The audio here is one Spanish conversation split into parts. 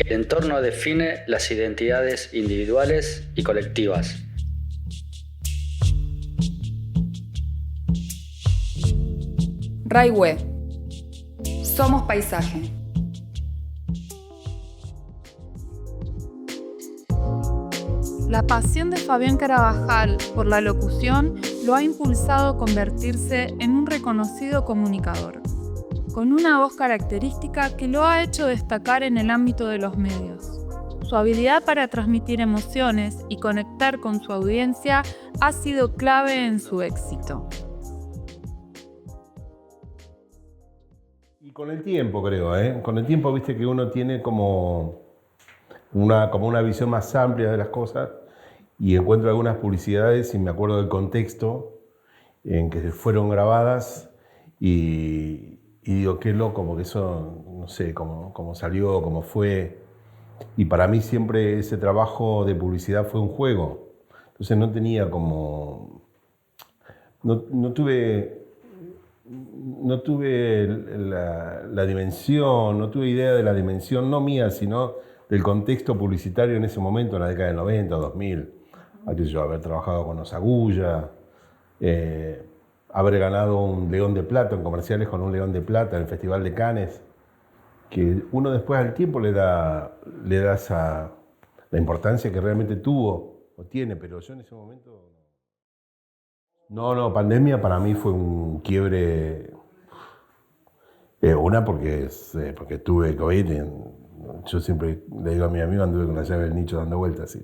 El entorno define las identidades individuales y colectivas. Raihue. Somos paisaje. La pasión de Fabián Carabajal por la locución lo ha impulsado a convertirse en un reconocido comunicador, con una voz característica que lo ha hecho destacar en el ámbito de los medios. Su habilidad para transmitir emociones y conectar con su audiencia ha sido clave en su éxito. Y con el tiempo, creo, con el tiempo, viste que uno tiene como una visión más amplia de las cosas y encuentro algunas publicidades y me acuerdo del contexto en que fueron grabadas y digo, qué loco, porque eso, no sé, cómo salió, cómo fue. Y para mí siempre ese trabajo de publicidad fue un juego. Entonces no tenía como... No tuve la dimensión, no tuve idea de la dimensión, no mía, sino del contexto publicitario en ese momento, en la década del 90, 2000. Haber trabajado con Osagulla, haber ganado un León de Plata en comerciales con un León de Plata en el Festival de Cannes, que uno después al tiempo le da la importancia que realmente tuvo o tiene, pero yo en ese momento... No, pandemia para mí fue un quiebre. Una porque tuve COVID. Yo siempre le digo a mi amigo, anduve con la llave del nicho dando vueltas.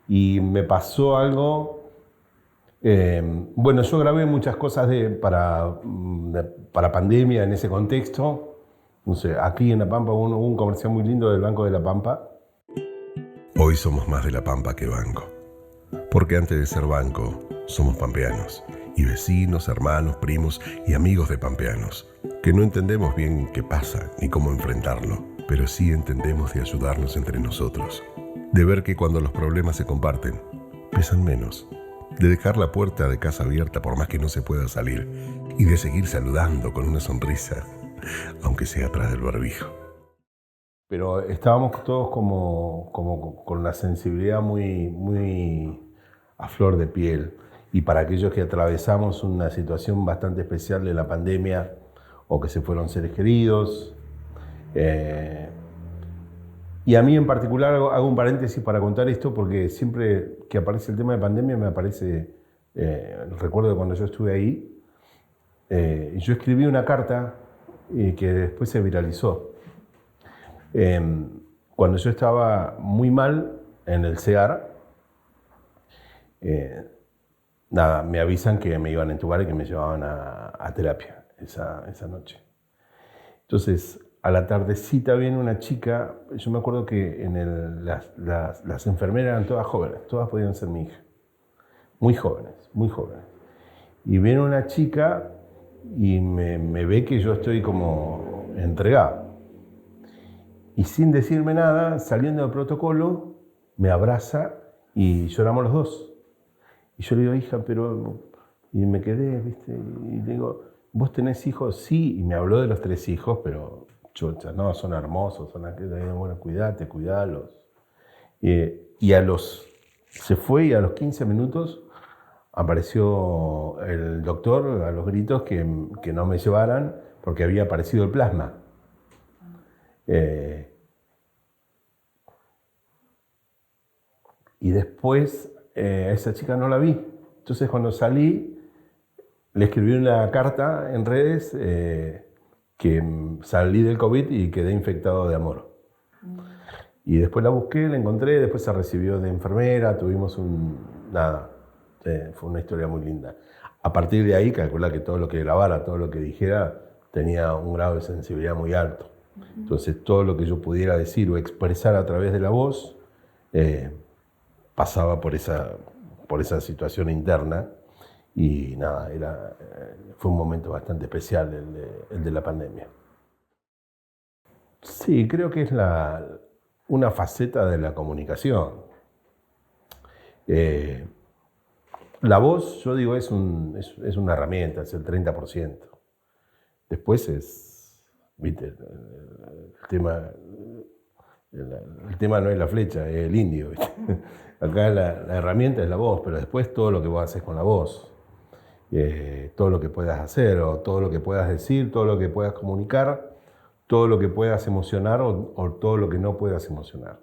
Y me pasó algo. Bueno, yo grabé muchas cosas para pandemia en ese contexto. No sé, aquí en La Pampa hubo un comercial muy lindo del Banco de La Pampa. Hoy somos más de La Pampa que banco. Porque antes de ser banco, somos pampeanos, y vecinos, hermanos, primos y amigos de pampeanos, que no entendemos bien qué pasa ni cómo enfrentarlo, pero sí entendemos de ayudarnos entre nosotros, de ver que cuando los problemas se comparten, pesan menos, de dejar la puerta de casa abierta por más que no se pueda salir, y de seguir saludando con una sonrisa, aunque sea atrás del barbijo. Pero estábamos todos como con la sensibilidad muy a flor de piel. Y para aquellos que atravesamos una situación bastante especial de la pandemia o que se fueron seres queridos. Y a mí en particular hago un paréntesis para contar esto porque siempre que aparece el tema de pandemia me aparece, recuerdo de cuando yo estuve ahí, yo escribí una carta que después se viralizó. Cuando yo estaba muy mal en el CEAR, me avisan que me iban a entubar y que me llevaban a terapia esa noche. Entonces, a la tardecita viene una chica, yo me acuerdo que las enfermeras eran todas jóvenes, todas podían ser mi hija, muy jóvenes. Y viene una chica y me ve que yo estoy como entregado. Y sin decirme nada, saliendo del protocolo, me abraza y lloramos los dos. Y yo le digo, hija, pero... Y me quedé, ¿viste? Y le digo, ¿vos tenés hijos? Sí. Y me habló de los 3 hijos, pero chucha, no, son hermosos, son aquellos, bueno, cuidalos. Se fue y a los 15 minutos apareció el doctor a los gritos que no me llevaran porque había aparecido el plasma. Y después a esa chica no la vi. Entonces cuando salí, le escribí una carta en redes que salí del COVID y quedé infectado de amor. Y después la busqué, la encontré, después se recibió de enfermera, tuvimos fue una historia muy linda. A partir de ahí, calculá que todo lo que grabara, todo lo que dijera, tenía un grado de sensibilidad muy alto. Entonces todo lo que yo pudiera decir o expresar a través de la voz pasaba por esa situación interna y fue un momento bastante especial el de la pandemia. Sí, creo que es una faceta de la comunicación. La voz, yo digo, es una herramienta, es el 30%. Después ¿viste? El tema no es la flecha, es el indio, ¿viste? Acá la herramienta es la voz, pero después todo lo que vos haces con la voz, todo lo que puedas hacer, o todo lo que puedas decir, todo lo que puedas comunicar, todo lo que puedas emocionar o todo lo que no puedas emocionar.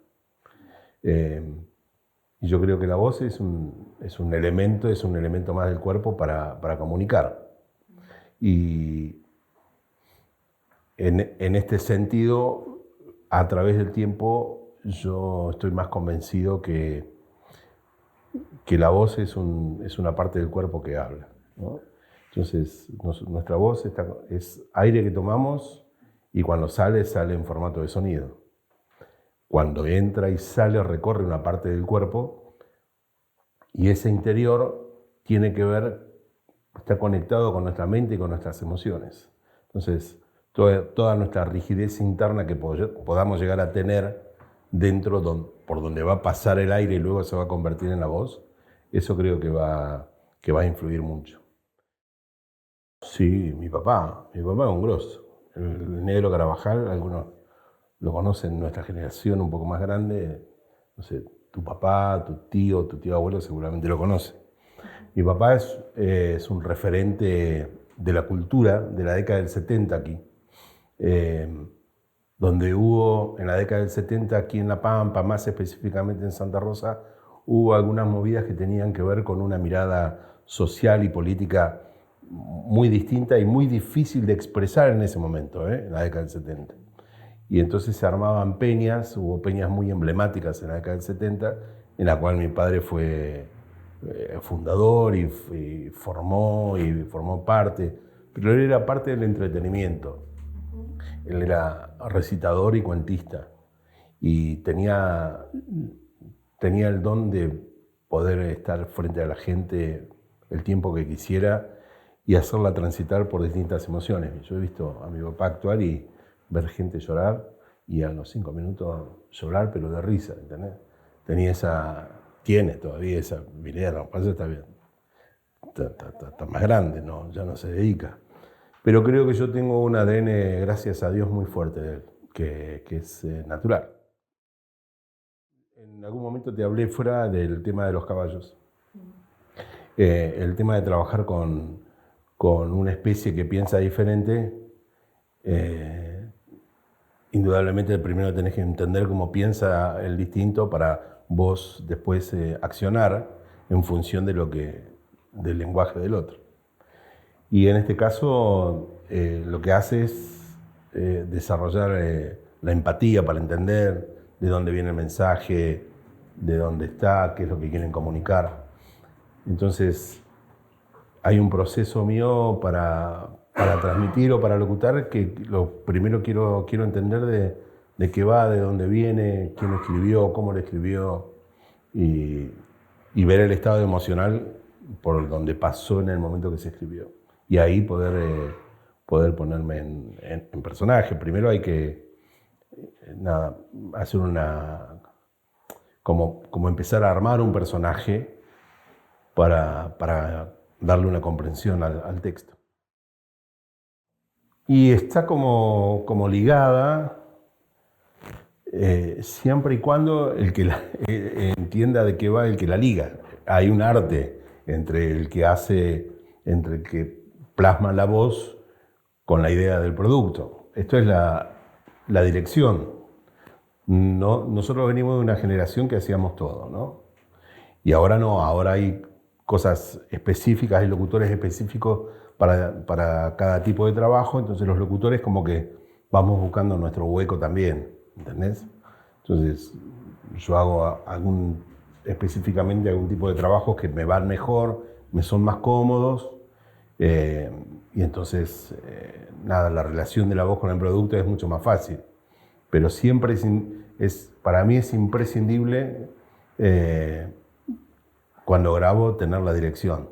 Y yo creo que la voz es un elemento más del cuerpo para comunicar. Y en este sentido, a través del tiempo, yo estoy más convencido que la voz es una parte del cuerpo que habla, ¿no? Entonces, nuestra voz es aire que tomamos y cuando sale en formato de sonido. Cuando entra y sale, recorre una parte del cuerpo y ese interior tiene que ver, está conectado con nuestra mente y con nuestras emociones. Entonces, toda nuestra rigidez interna que podamos llegar a tener dentro, por donde va a pasar el aire y luego se va a convertir en la voz, eso creo que va a influir mucho. Sí, mi papá es un grosso. El Negro Carabajal, algunos lo conocen, nuestra generación un poco más grande, no sé, tu papá, tu tío abuelo seguramente lo conoce. Mi papá es un referente de la cultura de la década del 70 aquí, donde hubo en la década del 70 aquí en La Pampa, más específicamente en Santa Rosa, hubo algunas movidas que tenían que ver con una mirada social y política muy distinta y muy difícil de expresar en ese momento, en la década del 70. Y entonces se armaban peñas, hubo peñas muy emblemáticas en la década del 70, en la cual mi padre fue fundador y formó parte, pero él era parte del entretenimiento. Él era recitador y cuentista y tenía el don de poder estar frente a la gente el tiempo que quisiera y hacerla transitar por distintas emociones. Yo he visto a mi papá actuar y ver gente llorar y a los 5 minutos llorar, pero de risa, ¿entendés? Tiene todavía esa habilidad, lo que pasa está bien, está más grande, ¿no? Ya no se dedica. Pero creo que yo tengo un ADN, gracias a Dios, muy fuerte de él, que es natural. En algún momento te hablé fuera del tema de los caballos. El tema de trabajar con una especie que piensa diferente, indudablemente primero tenés que entender cómo piensa el distinto para vos después accionar en función del lenguaje del otro. Y en este caso lo que hace es desarrollar la empatía para entender de dónde viene el mensaje, de dónde está, qué es lo que quieren comunicar. Entonces hay un proceso mío para transmitir o para locutar que lo primero quiero entender de qué va, de dónde viene, quién lo escribió, cómo lo escribió y ver el estado emocional por donde pasó en el momento que se escribió. Y ahí poder ponerme en personaje. Primero hay que hacer como empezar a armar un personaje para darle una comprensión al texto. Y está como ligada siempre y cuando el que entienda de qué va el que la liga. Hay un arte entre el que plasma la voz con la idea del producto. Esto es la dirección. Nosotros venimos de una generación que hacíamos todo, ¿no? Y ahora no, ahora hay cosas específicas, hay locutores específicos para cada tipo de trabajo, entonces los locutores como que vamos buscando nuestro hueco también, ¿entendés? Entonces yo hago específicamente algún tipo de trabajos que me van mejor, me son más cómodos, y entonces la relación de la voz con el producto es mucho más fácil. Pero siempre para mí es imprescindible cuando grabo tener la dirección.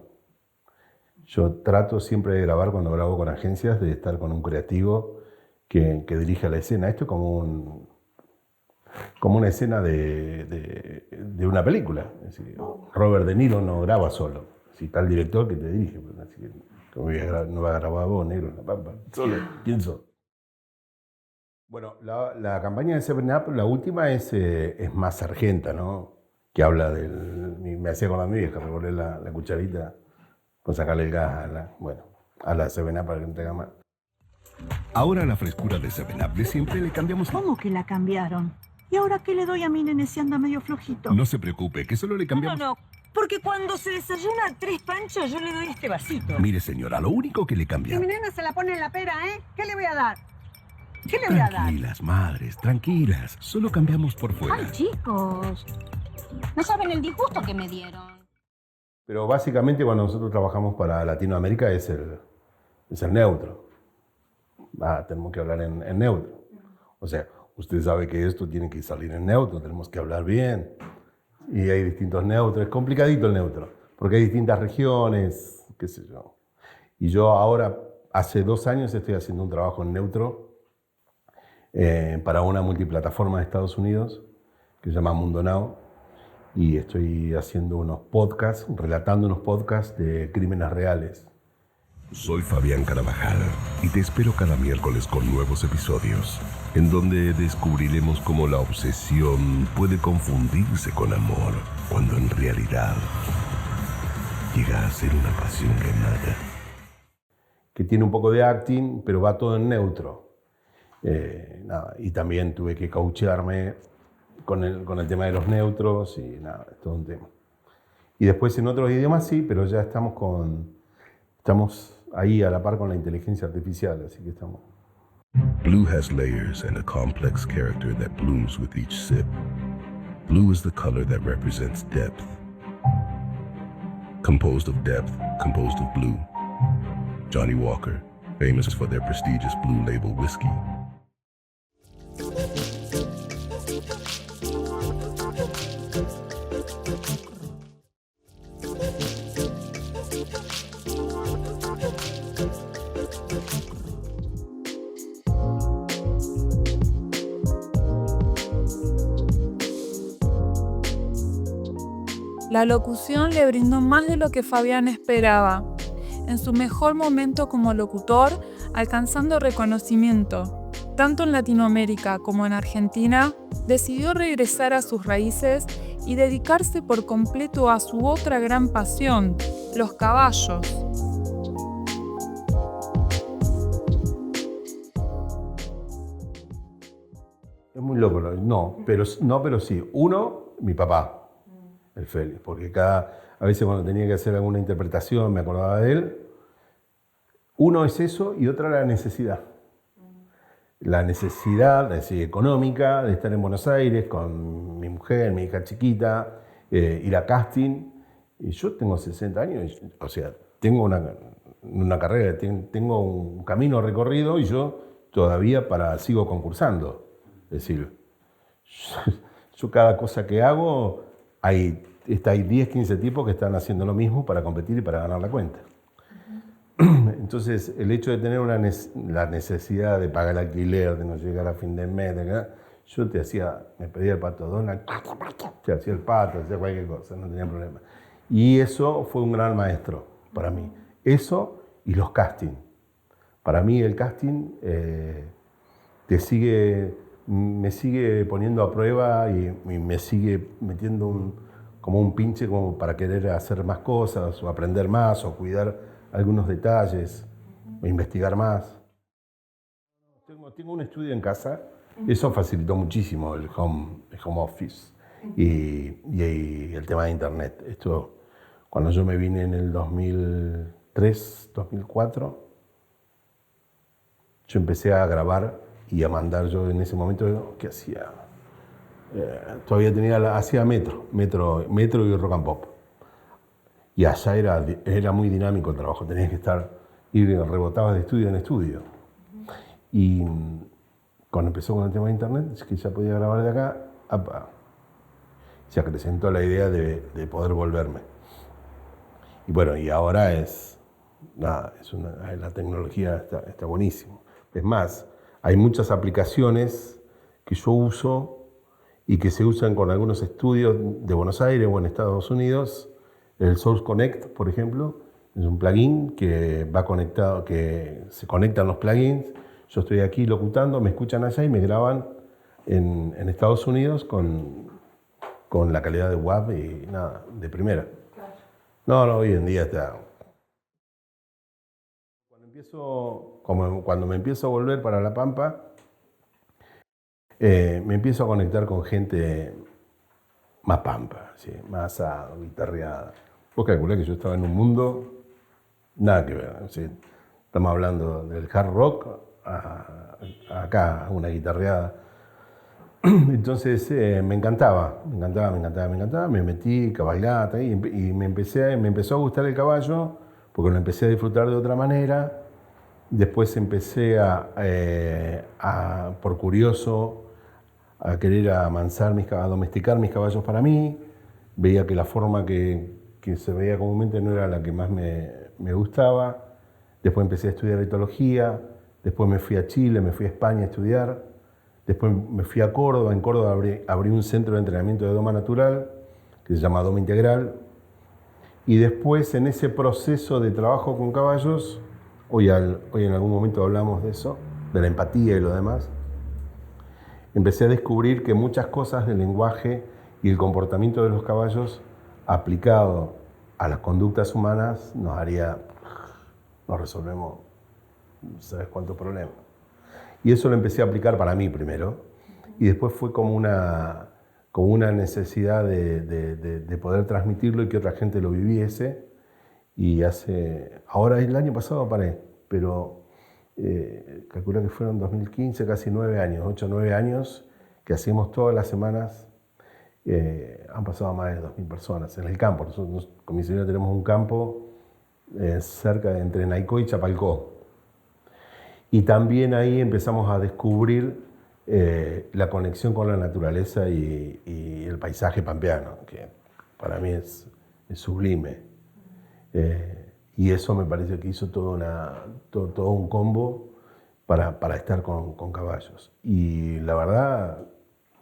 Yo trato siempre de grabar cuando grabo con agencias, de estar con un creativo que dirija la escena. Esto es como una escena de una película. Es decir, Robert De Niro no graba solo. Si está el director que te dirige. Así que no va a grabar vos, negro, en La Pampa. Solo. ¿Quién sos? Bueno, la campaña de 7up, la última es más sargenta, ¿no? Que habla me hacía con la mi vieja, revolver la cucharita con sacarle el gas a la 7up para que no tenga más. Ahora a la frescura de 7up de siempre le cambiamos... ¿Cómo que la cambiaron? ¿Y ahora qué le doy a mi nene si anda medio flojito? No se preocupe, que solo le cambiamos... No, porque cuando se desayuna 3 panchos yo le doy este vasito. Mire, señora, lo único que le Si cambiamos... mi nena se la pone en la pera, ¿eh? ¿Qué le voy a dar? ¿Qué le voy a dar? Tranquilas, madres, tranquilas. Solo cambiamos por fuera. Ay, chicos, no saben el disgusto que me dieron. Pero básicamente cuando nosotros trabajamos para Latinoamérica es el neutro. Tenemos que hablar en neutro. O sea, usted sabe que esto tiene que salir en neutro, tenemos que hablar bien. Y hay distintos neutros. Es complicadito el neutro, porque hay distintas regiones, qué sé yo. Y yo ahora, hace 2 años, estoy haciendo un trabajo en neutro para una multiplataforma de Estados Unidos que se llama Mundo Now. Y estoy haciendo unos podcasts, relatando unos podcasts de crímenes reales. Soy Fabián Carabajal y te espero cada miércoles con nuevos episodios, en donde descubriremos cómo la obsesión puede confundirse con amor, cuando en realidad llega a ser una pasión que mata. Que tiene un poco de acting, pero va todo en neutro. Y también tuve que coachearme con el tema de los neutros y nada, es todo un tema. Y después en otros idiomas sí, pero ya estamos ahí a la par con la inteligencia artificial, así que estamos. Blue has layers and a complex character that blooms with each sip. Blue is the color that represents depth. Composed of depth, composed of blue. Johnny Walker, famous for their prestigious Blue Label whiskey. La locución le brindó más de lo que Fabián esperaba. En su mejor momento como locutor, alcanzando reconocimiento, tanto en Latinoamérica como en Argentina, decidió regresar a sus raíces y dedicarse por completo a su otra gran pasión, los caballos. Es muy loco, no, pero sí. Uno, mi papá. El Félix, porque a veces cuando tenía que hacer alguna interpretación me acordaba de él. Uno es eso y otra la necesidad. La necesidad, es decir, económica, de estar en Buenos Aires con mi mujer, mi hija chiquita, ir a casting. Y yo tengo 60 años, o sea, tengo una carrera, tengo un camino recorrido y yo todavía sigo concursando. Es decir, yo cada cosa que hago, hay 10, 15 tipos que están haciendo lo mismo para competir y para ganar la cuenta. Entonces, el hecho de tener la necesidad de pagar el alquiler, de no llegar a fin de mes, yo me pedía el pato Donald, te hacía el pato, hacía cualquier cosa, no tenía problema. Y eso fue un gran maestro para mí. Eso y los castings. Para mí el casting me sigue poniendo a prueba y me sigue metiendo como un pinche como para querer hacer más cosas o aprender más o cuidar algunos detalles o investigar más. Tengo un estudio en casa, eso facilitó muchísimo el home office y el tema de internet. Esto, cuando yo me vine en el 2003, 2004, yo empecé a grabar y a mandar. Yo en ese momento, ¿qué hacía? Todavía hacía metro y rock and pop. Y allá era muy dinámico el trabajo, tenías que rebotabas de estudio en estudio. Y cuando empezó con el tema de internet, es que ya podía grabar de acá, se acrecentó la idea de poder volverme. Y bueno, y ahora la tecnología está buenísimo. Es más, hay muchas aplicaciones que yo uso y que se usan con algunos estudios de Buenos Aires o en Estados Unidos. El Source Connect, por ejemplo, es un plugin que va conectado, que se conectan los plugins Yo estoy aquí locutando, me escuchan allá y me graban en Estados Unidos con la calidad de WAV y nada, de primera. No, hoy en día está... Cuando me empiezo a volver para La Pampa, me empiezo a conectar con gente más pampa, ¿sí? Más guitarreada. Vos calculás que yo estaba en un mundo, nada que ver, ¿sí? Estamos hablando del hard rock acá, una guitarreada. Entonces me encantaba, me metí cabalgata y me empezó a gustar el caballo porque lo empecé a disfrutar de otra manera. Después empecé por curioso, a querer a domesticar mis caballos para mí. Veía que la forma que se veía comúnmente no era la que más me gustaba. Después empecé a estudiar etología, después me fui a Chile, me fui a España a estudiar, después me fui a Córdoba. En Córdoba abrí un centro de entrenamiento de doma natural que se llama Doma Integral. Y después, en ese proceso de trabajo con caballos, hoy en algún momento hablamos de eso, de la empatía y lo demás, empecé a descubrir que muchas cosas del lenguaje y el comportamiento de los caballos aplicado a las conductas humanas nos resolvemos no sabes cuántos problemas. Y eso lo empecé a aplicar para mí primero, y después fue como una necesidad de poder transmitirlo y que otra gente lo viviese. Y ahora el año pasado paré, pero calculo que fueron 2015, casi 9 años, 8 o 9 años, que hacíamos todas las semanas. Han pasado más de 2.000 personas en el campo. Nosotros con mi señora tenemos un campo cerca entre Naicó y Chapalcó. Y también ahí empezamos a descubrir la conexión con la naturaleza y el paisaje pampeano, que para mí es sublime. Y eso me parece que hizo todo un combo para estar con caballos. Y la verdad,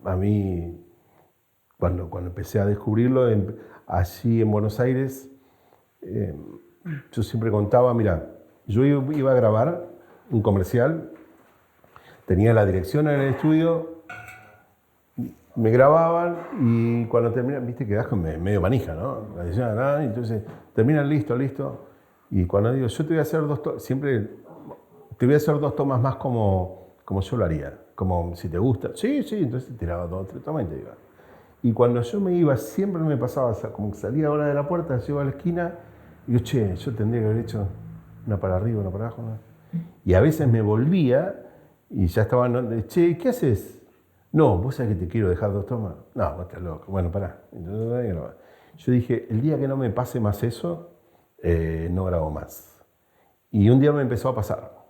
a mí, cuando empecé a descubrirlo, allí en Buenos Aires, yo siempre contaba, mira, yo iba a grabar un comercial, tenía la dirección en el estudio, me grababan y cuando terminan, viste, quedás con medio manija, ¿no? La dirección, entonces terminan, listo. Y cuando digo, yo te voy a hacer 2 tomas, siempre te voy a hacer 2 tomas más como yo lo haría, como si te gusta. Sí, entonces tiraba 2 o 3 tomas y te iba. Y cuando yo me iba, siempre me pasaba, como que salía ahora de la puerta, llego a la esquina y digo, che, yo tendría que haber hecho una para arriba, una para abajo, ¿no? Y a veces me volvía y ya estaban, che, ¿qué haces? No, ¿vos sabés que te quiero dejar 2 tomas? No, vos estás loco. Bueno, pará. Yo dije, el día que no me pase más eso, no grabo más. Y un día me empezó a pasar.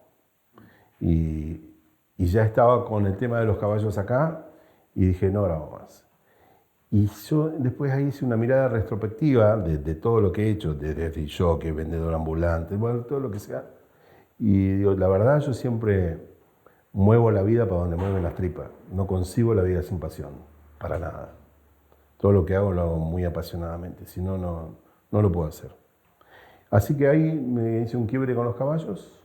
Y ya estaba con el tema de los caballos acá y dije, no grabo más. Y yo después ahí hice una mirada retrospectiva de todo lo que he hecho, desde jockey, vendedor ambulante, bueno, todo lo que sea. Y digo, la verdad, yo siempre muevo la vida para donde mueven las tripas. No concibo la vida sin pasión, para nada. Todo lo que hago lo hago muy apasionadamente, si no, no lo puedo hacer. Así que ahí me hice un quiebre con los caballos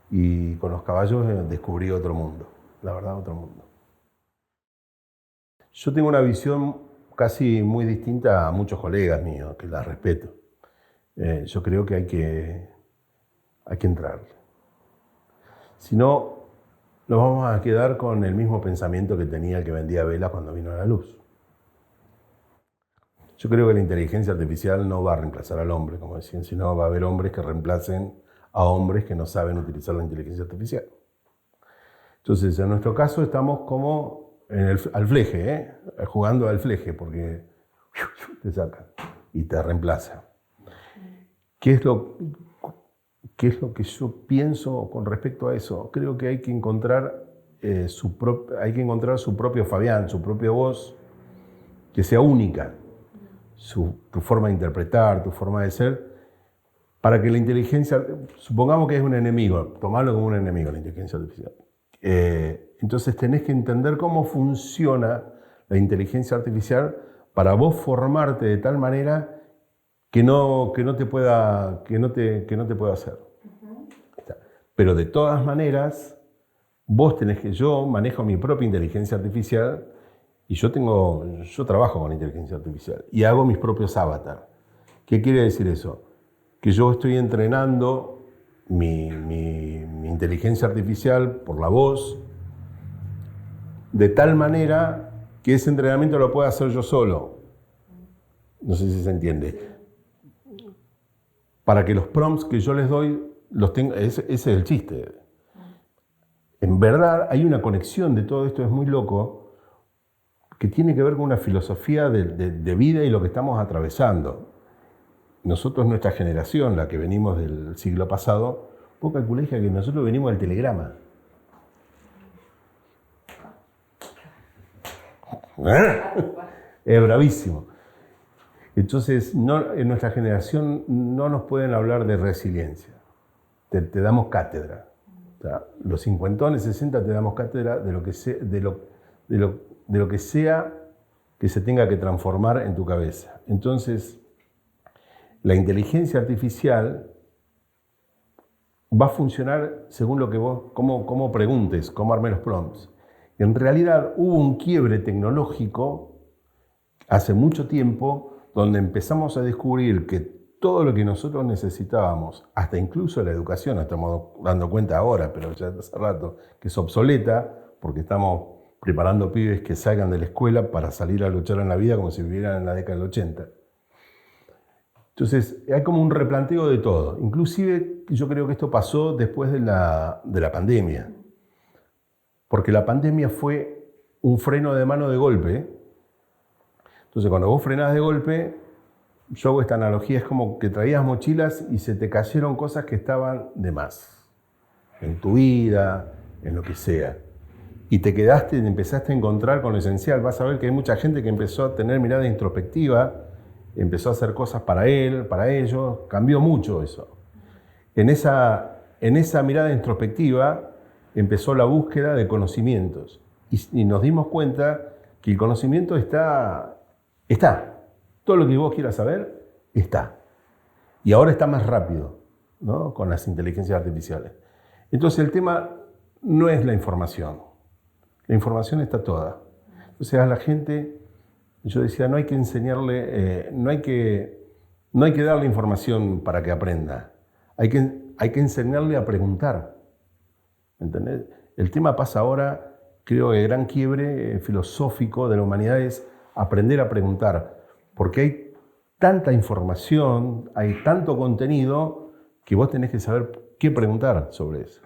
y con los caballos descubrí otro mundo, la verdad, otro mundo. Yo tengo una visión casi muy distinta a muchos colegas míos, que la respeto. Yo creo que hay que entrarle. Si no, nos vamos a quedar con el mismo pensamiento que tenía el que vendía velas cuando vino a la luz. Yo creo que la inteligencia artificial no va a reemplazar al hombre, como decían, sino va a haber hombres que reemplacen a hombres que no saben utilizar la inteligencia artificial. Entonces, en nuestro caso estamos como al fleje, jugando al fleje, porque te saca y te reemplaza. ¿Qué es lo que yo pienso con respecto a eso? Creo que hay que encontrar su propio Fabián, su propia voz, que sea única, tu forma de interpretar, tu forma de ser, para que la inteligencia, supongamos que es un enemigo, tomarlo como un enemigo la inteligencia artificial. Entonces tenés que entender cómo funciona la inteligencia artificial para vos formarte de tal manera que no te pueda hacer. Pero de todas maneras, Yo manejo mi propia inteligencia artificial y yo trabajo con inteligencia artificial y hago mis propios avatars. ¿Qué quiere decir eso? Que yo estoy entrenando mi inteligencia artificial por la voz, de tal manera que ese entrenamiento lo pueda hacer yo solo. No sé si se entiende. Para que los prompts que yo les doy, ese es el chiste. En verdad hay una conexión de todo esto, es muy loco, que tiene que ver con una filosofía de vida y lo que estamos atravesando. Nosotros, nuestra generación, la que venimos del siglo pasado, vos calculás que nosotros venimos del telegrama. Es bravísimo. Entonces, en nuestra generación no nos pueden hablar de resiliencia. Te damos cátedra. O sea, los 50, 60 te damos cátedra de lo que sea que se tenga que transformar en tu cabeza. Entonces, la inteligencia artificial va a funcionar según lo que vos, cómo preguntes, cómo armes los prompts. En realidad hubo un quiebre tecnológico hace mucho tiempo donde empezamos a descubrir que todo lo que nosotros necesitábamos, hasta incluso la educación, nos estamos dando cuenta ahora, pero ya hace rato, que es obsoleta, porque estamos preparando pibes que salgan de la escuela para salir a luchar en la vida como si vivieran en la década del 80. Entonces, hay como un replanteo de todo. Inclusive, yo creo que esto pasó después de la pandemia. Porque la pandemia fue un freno de mano de golpe. Entonces, cuando vos frenás de golpe, yo hago esta analogía, es como que traías mochilas y se te cayeron cosas que estaban de más. En tu vida, en lo que sea. Y te quedaste y empezaste a encontrar con lo esencial. Vas a ver que hay mucha gente que empezó a tener mirada introspectiva, empezó a hacer cosas para él, para ellos, cambió mucho eso. En esa mirada introspectiva empezó la búsqueda de conocimientos y nos dimos cuenta que el conocimiento está. Todo lo que vos quieras saber, está. Y ahora está más rápido, ¿no? Con las inteligencias artificiales. Entonces el tema no es la información. La información está toda. Entonces a la gente, yo decía, no hay que enseñarle, no hay que darle información para que aprenda. Hay que enseñarle a preguntar. ¿Entendés? El tema pasa ahora, creo que el gran quiebre filosófico de la humanidad es aprender a preguntar. Porque hay tanta información, hay tanto contenido, que vos tenés que saber qué preguntar sobre eso.